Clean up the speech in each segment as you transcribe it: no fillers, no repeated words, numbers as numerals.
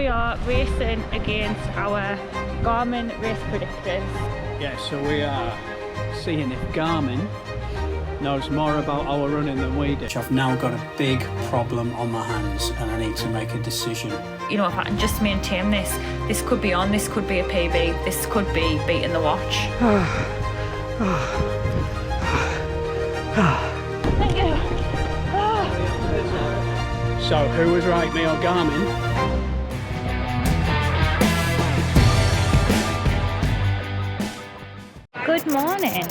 are racing against our Garmin race predictors. Yeah, so we are seeing if Garmin knows more about our running than we do. I've now got a big problem on my hands and I need to make a decision. You know, if I can just maintain this, this could be on, this could be a PB, this could be beating the watch. Thank you. So, who was right, me or Garmin? Good morning.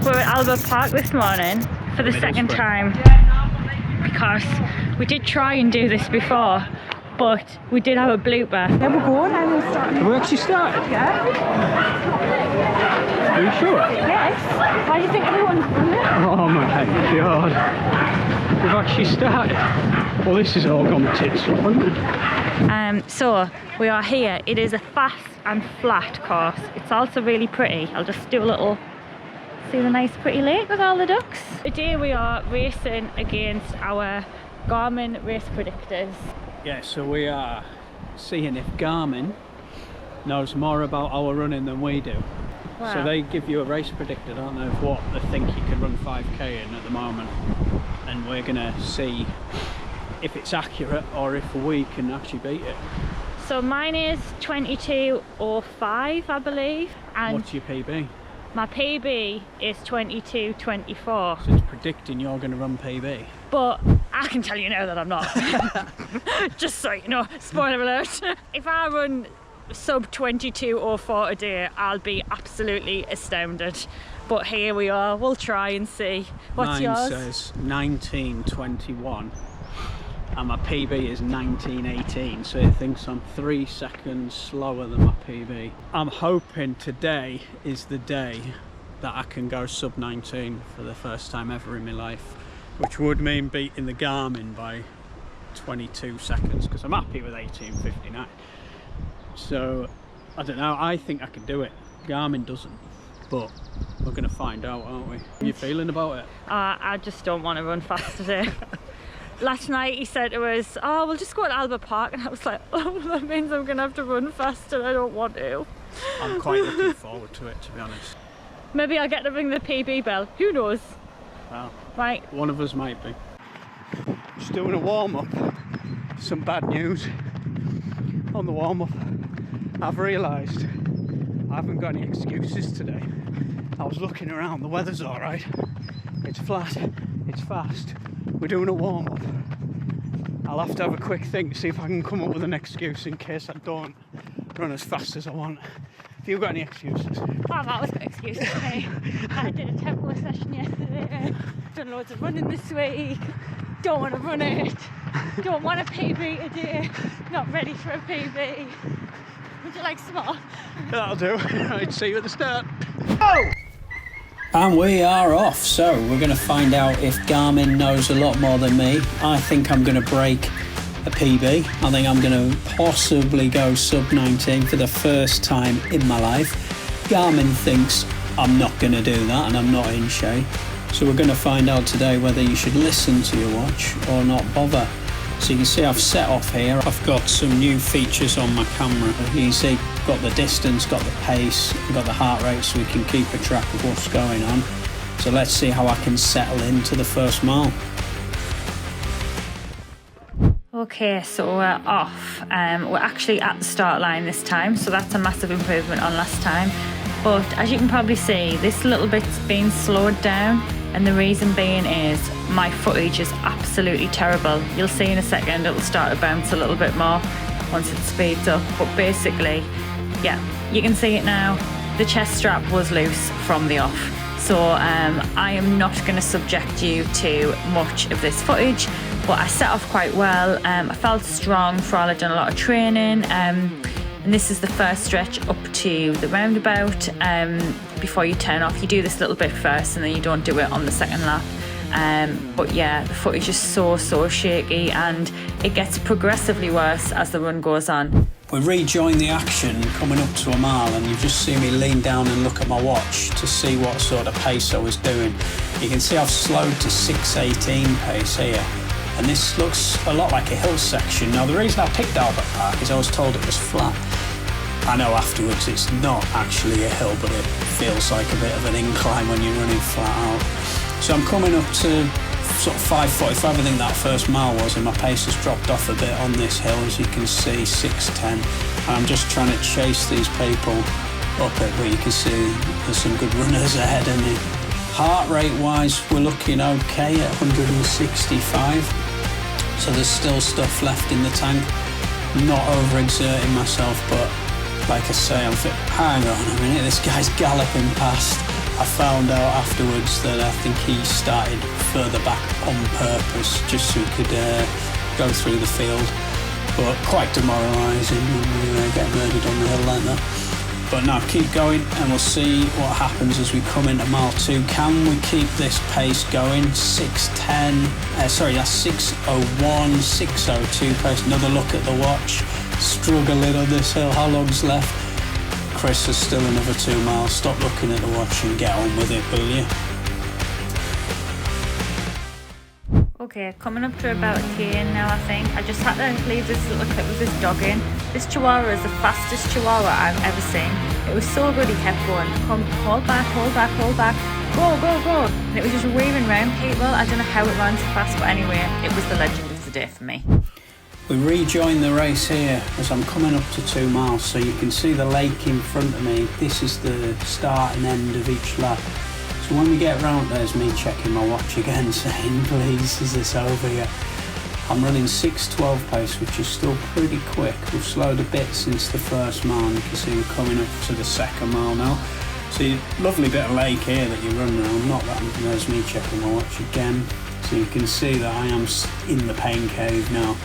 We're at Albert Park this morning for the second time because we did try and do this before, but we did have a blooper. Yeah, we're going and we'll start. Have we actually started? Yeah. Are you sure? Yes. Why do you think everyone's done it? Oh my god. We've actually started. Well, this has all gone tits up, hasn't it? So we are here. It is a fast and flat course. It's also really pretty. I'll just do a little, see the nice pretty lake with all the ducks. Today we are racing against our Garmin race predictors. Yeah, so we are seeing if Garmin knows more about our running than we do. Wow. So they give you a race predictor, don't they, of what they think you can run 5k in at the moment. And we're gonna see if it's accurate or if we can actually beat it. So mine is 22:05, I believe. And what's your PB? my PB is 22:24. So it's predicting you're going to run PB. But I can tell you now that I'm not. Just so you know, spoiler alert. If I run sub 22:04 a day, I'll be absolutely astounded. But here we are, we'll try and see. What's Mine yours? says 19:21 and my PB is 19:18, so it thinks I'm 3 seconds slower than my PB. I'm hoping today is the day that I can go sub 19 for the first time ever in my life, which would mean beating the Garmin by 22 seconds because I'm happy with 18:59. So I don't know, I think I can do it. Garmin doesn't, but we're going to find out, aren't we? How are you feeling about it? I just don't want to run fast today. Last night he said to us, oh, we'll just go to Albert Park, and I was like, oh, that means I'm going to have to run fast and I don't want to. I'm quite looking forward to it, to be honest. Maybe I'll get to ring the PB bell, who knows? Well, right. One of us might be. Just doing a warm-up. Some bad news on the warm-up. I've realised I haven't got any excuses today. I was looking around, the weather's alright. It's flat, it's fast. We're doing a warm-up. I'll have to have a quick think, see if I can come up with an excuse in case I don't run as fast as I want. Have you got any excuses? Oh, I've always got excuses for me. I did a tempo session yesterday, done loads of running this week, don't want to run it, don't want a PB today, not ready for a PB. Would you like some more? That'll do. I'd see you at the start. Oh! And we are off, so we're going to find out if Garmin knows a lot more than me. I think I'm going to break a PB. I think I'm going to possibly go sub 19 for the first time in my life. Garmin thinks I'm not going to do that and I'm not in shape. So we're going to find out today whether you should listen to your watch or not bother. So you can see I've set off here. I've got some new features on my camera. You can see got the distance, got the pace, got the heart rate so we can keep a track of what's going on. So let's see how I can settle into the first mile. Okay, so we're off. We're actually at the start line this time, so that's a massive improvement on last time. But as you can probably see, this little bit's been slowed down, and the reason being is my footage is absolutely terrible. You'll see in a second it'll start to bounce a little bit more once it speeds up, but basically, yeah, you can see it now. The chest strap was loose from the off. So I am not going to subject you to much of this footage, but I set off quite well. I felt strong for all I'd done a lot of training, and this is the first stretch up to the roundabout. Before you turn off, you do this little bit first and then you don't do it on the second lap. But yeah, the footage is so shaky, and it gets progressively worse as the run goes on. We rejoined the action coming up to a mile, and you just see me lean down and look at my watch to see what sort of pace I was doing. You can see I've slowed to 6:18 pace here, And this looks a lot like a hill section. Now the reason I picked Albert Park is I was told it was flat. I know afterwards it's not actually a hill, but it feels like a bit of an incline when you're running flat out. So I'm coming up to sort of 5:45, I think that first mile was, and my pace has dropped off a bit on this hill, as you can see, 6:10. And I'm just trying to chase these people up it, but you can see there's some good runners ahead of me. Heart rate wise, we're looking okay at 165. So there's still stuff left in the tank. Not overexerting myself, but like I say, I'm fit. Hang on a minute, this guy's galloping past. I found out afterwards that I think he started further back on purpose, just so he could go through the field. But quite demoralising when you get murdered on the hill like that. But now keep going and we'll see what happens as we come into mile 2. Can we keep this pace going? 6:10, sorry, that's 6:01, 6:02 pace. Another look at the watch. Struggling on this hill. How long's left? Chris, there's still another 2 miles. Stop looking at the watch and get on with it, will you? Okay, coming up to about here now, I think. I just had to leave this little clip with this dog in. This chihuahua is the fastest chihuahua I've ever seen. It was so good, he kept going, come, hold back, hold back, hold back, go, go, go. And it was just weaving around people. I don't know how it ran so fast, but anyway, it was the legend of the day for me. We rejoin the race here as I'm coming up to 2 miles, so you can see the lake in front of me. This is the start and end of each lap. So when we get round, there's me checking my watch again, saying, please, is this over yet? I'm running 6:12 pace, which is still pretty quick. We've slowed a bit since the first mile, and you can see we're coming up to the second mile now. So lovely bit of lake here that you run around. Not that, there's me checking my watch again. So you can see that I am in the pain cave now.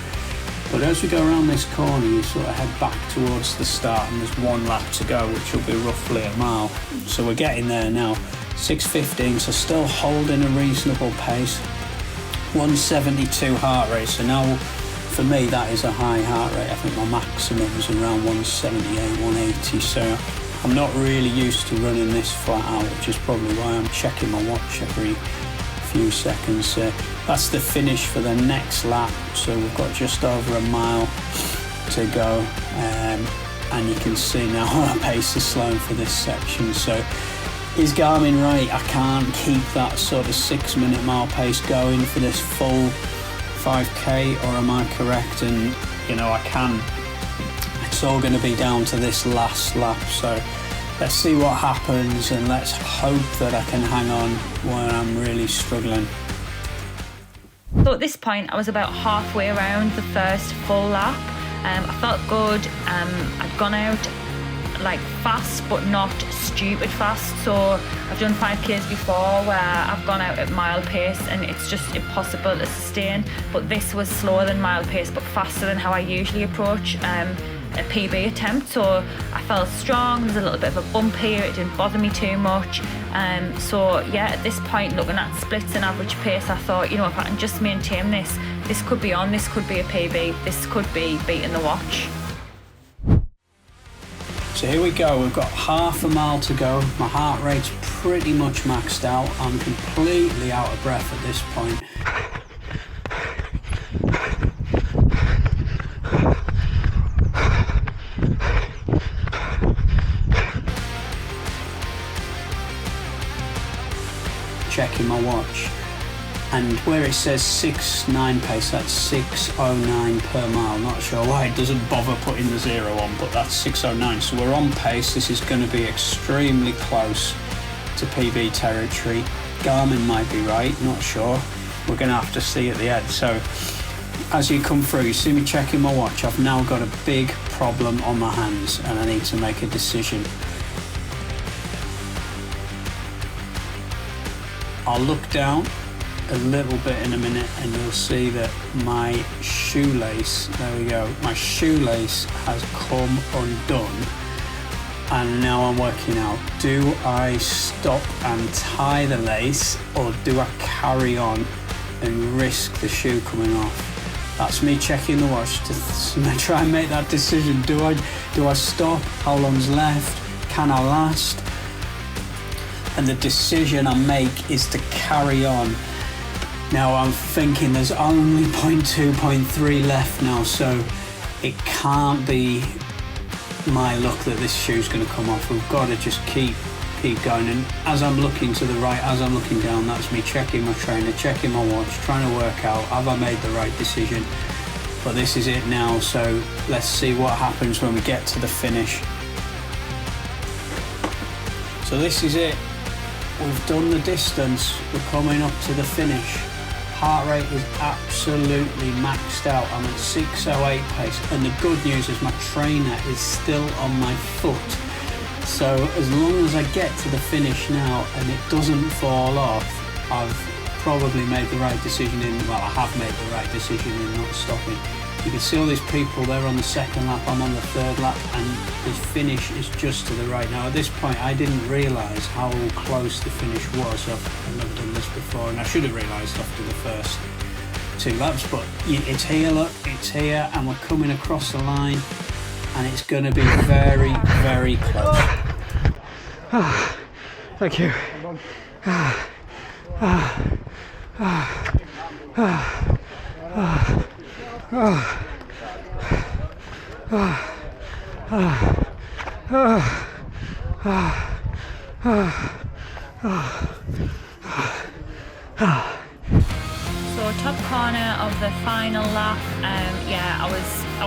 But as we go around this corner, you sort of head back towards the start, and there's 1 lap to go, which will be roughly a mile. So we're getting there now. 6:15, so still holding a reasonable pace. 172 heart rate, so now for me that is a high heart rate. I think my maximum was around 178, 180, so I'm not really used to running this flat out, which is probably why I'm checking my watch every few seconds. That's the finish for the next lap, so we've got just over a mile to go, and you can see now our pace is slowing for this section. So is Garmin right? I can't keep that sort of 6-minute mile pace going for this full 5k, or am I correct? And you know, I can. It's all going to be down to this last lap, so let's see what happens, and let's hope that I can hang on when I'm really struggling. So at this point, I was about halfway around the first full lap. I felt good. I'd gone out like fast, but not stupid fast. So I've done 5Ks before where I've gone out at mile pace and it's just impossible to sustain. But this was slower than mile pace, but faster than how I usually approach a PB attempt. So I felt strong. There's a little bit of a bump here. It didn't bother me too much. So yeah, at this point, looking at splits and average pace, I thought, you know, if I can just maintain this, this could be on, this could be a PB, this could be beating the watch. So here we go, we've got half a mile to go. My heart rate's pretty much maxed out. I'm completely out of breath at this point. Checking my watch, and where it says 6:09 pace, that's 6:09 per mile. Not sure why it doesn't bother putting the 0 on, but that's 6:09, so we're on pace. This is going to be extremely close to PB territory. Garmin might be right, not sure. We're going to have to see at the end. So as you come through, you see me checking my watch. I've now got a big problem on my hands and I need to make a decision. I'll look down a little bit in a minute and you'll see that my shoelace, there we go, my shoelace has come undone, and now I'm working out, do I stop and tie the lace or do I carry on and risk the shoe coming off? That's me checking the watch to try and make that decision. Do I stop? How long's left? Can I last? And the decision I make is to carry on. Now I'm thinking there's only 0.2, 0.3 left now, so it can't be my luck that this shoe's going to come off. We've got to just keep going. And as I'm looking to the right, as I'm looking down, that's me checking my trainer, checking my watch, trying to work out, have I made the right decision? But this is it now, so let's see what happens when we get to the finish. So this is it. We've done the distance. We're coming up to the finish. Heart rate is absolutely maxed out. I'm at 6:08 pace, and the good news is my trainer is still on my foot. So as long as I get to the finish now and it doesn't fall off, I've probably made the right decision I have made the right decision in not stopping. You can see all these people there on the second lap, I'm on the third lap, and the finish is just to the right. Now at this point I didn't realise how close the finish was. I've never done this before, and I should have realised after the first 2 laps, but it's here, look, it's here, and we're coming across the line, and it's going to be very, very close. Thank you. So top corner of the final lap, yeah, I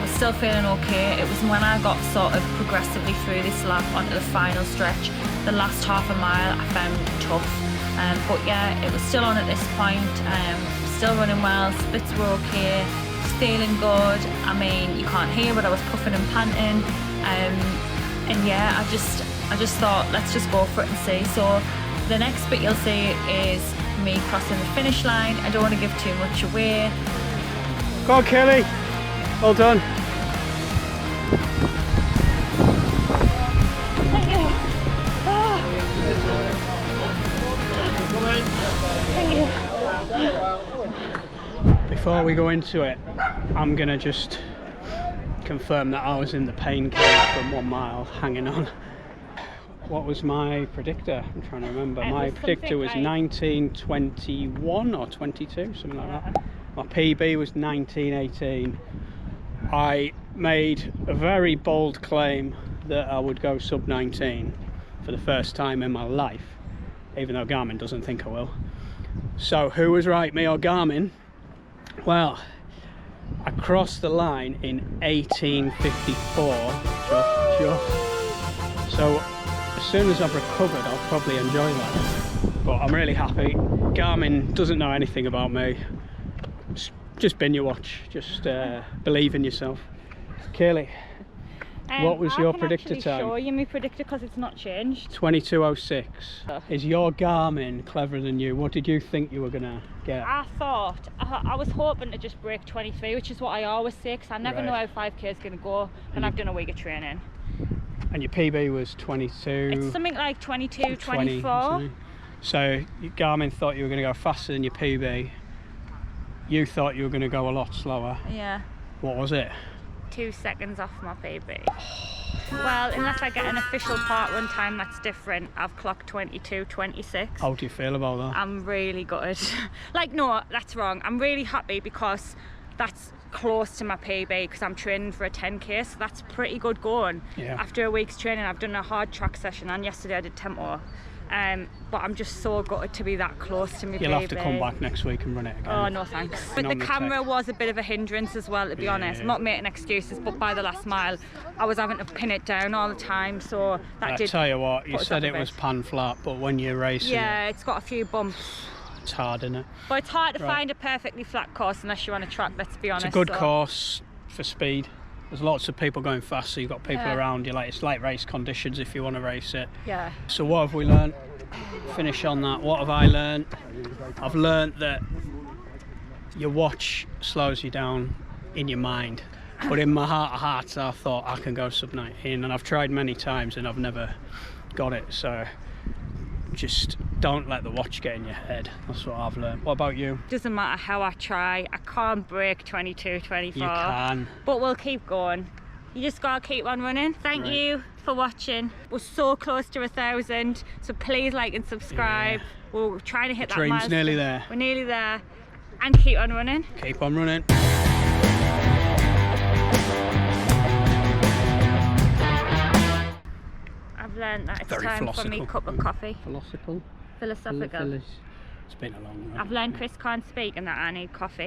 was still feeling okay. It was when I got sort of progressively through this lap onto the final stretch, the last half a mile I found tough. But yeah, it was still on at this point, still running well, splits were okay, feeling good. I mean, you can't hear, but I was puffing and panting. And yeah, I just thought, let's just go for it and see. So the next bit you'll see is me crossing the finish line. I don't want to give too much away. Go on, Kayleigh. Well done. Thank you. Thank you. Before we go into it, I'm going to just confirm that I was in the pain cave from 1 mile hanging on. What was my predictor? I'm trying to remember. My predictor was 19:21 or 22, something like that. My PB was 19:18. I made a very bold claim that I would go sub 19 for the first time in my life, even though Garmin doesn't think I will. So who was right, me or Garmin? Well, I crossed the line in 18:54. Just. So as soon as I've recovered, I'll probably enjoy that. But I'm really happy. Garmin doesn't know anything about me. Just bin your watch. Just believe in yourself. Kayleigh, what was your predictor time? I can show you my predictor because it's not changed. 22:06. Is your Garmin cleverer than you? What did you think you were gonna get? I was hoping to just break 23, which is what I always say, because I never know how 5k is going to go, and I've done a week of training. And your PB was 22? It's something like 22, 24. So Garmin thought you were going to go faster than your PB. You thought you were going to go a lot slower. Yeah. What was it? 2 seconds off my PB. Well, unless I get an official Parkrun time that's different, I've clocked 22:26. How do you feel about that? I'm really good. Like, no, that's wrong. I'm really happy because that's close to my PB, because I'm training for a 10k, so that's pretty good going. Yeah. After a week's training, I've done a hard track session, and yesterday I did tempo. But I'm just so gutted to be that close to my PB. You'll have to come back next week and run it again. Oh, no thanks. But the camera was a bit of a hindrance as well, to be honest. I'm not making excuses, but by the last mile I was having to pin it down all the time, so that did. I tell you what, you put us said off a it was bit. pan flat, but when you're racing, Yeah, it's got a few bumps. it's hard, isn't it? But it's hard to find a perfectly flat course unless you're on a track, let's be honest. It's a good so. course for speed. There's lots of people going fast, so you've got people Yeah. around you. Like, it's like race conditions if you want to race it. Yeah. So what have we learned? Finish on that. What have I learned? I've learned that your watch slows you down in your mind, but in my heart of hearts I thought I can go sub 19, and I've tried many times and I've never got it. So just don't let the watch get in your head. That's what I've learned. What about you? Doesn't matter how I try, I can't break 22, 24. You can. But we'll keep going. You just gotta keep on running. Thank you for watching. We're so close to 1,000, so please like and subscribe. Yeah. We're trying to hit that Dream's milestone. nearly there. We're nearly there. And keep on running. Keep on running. I've learned that it's Very time for me cup of coffee. Philosophical. Philosophical. It's been a long run. I've learned Chris can't speak and that I need coffee.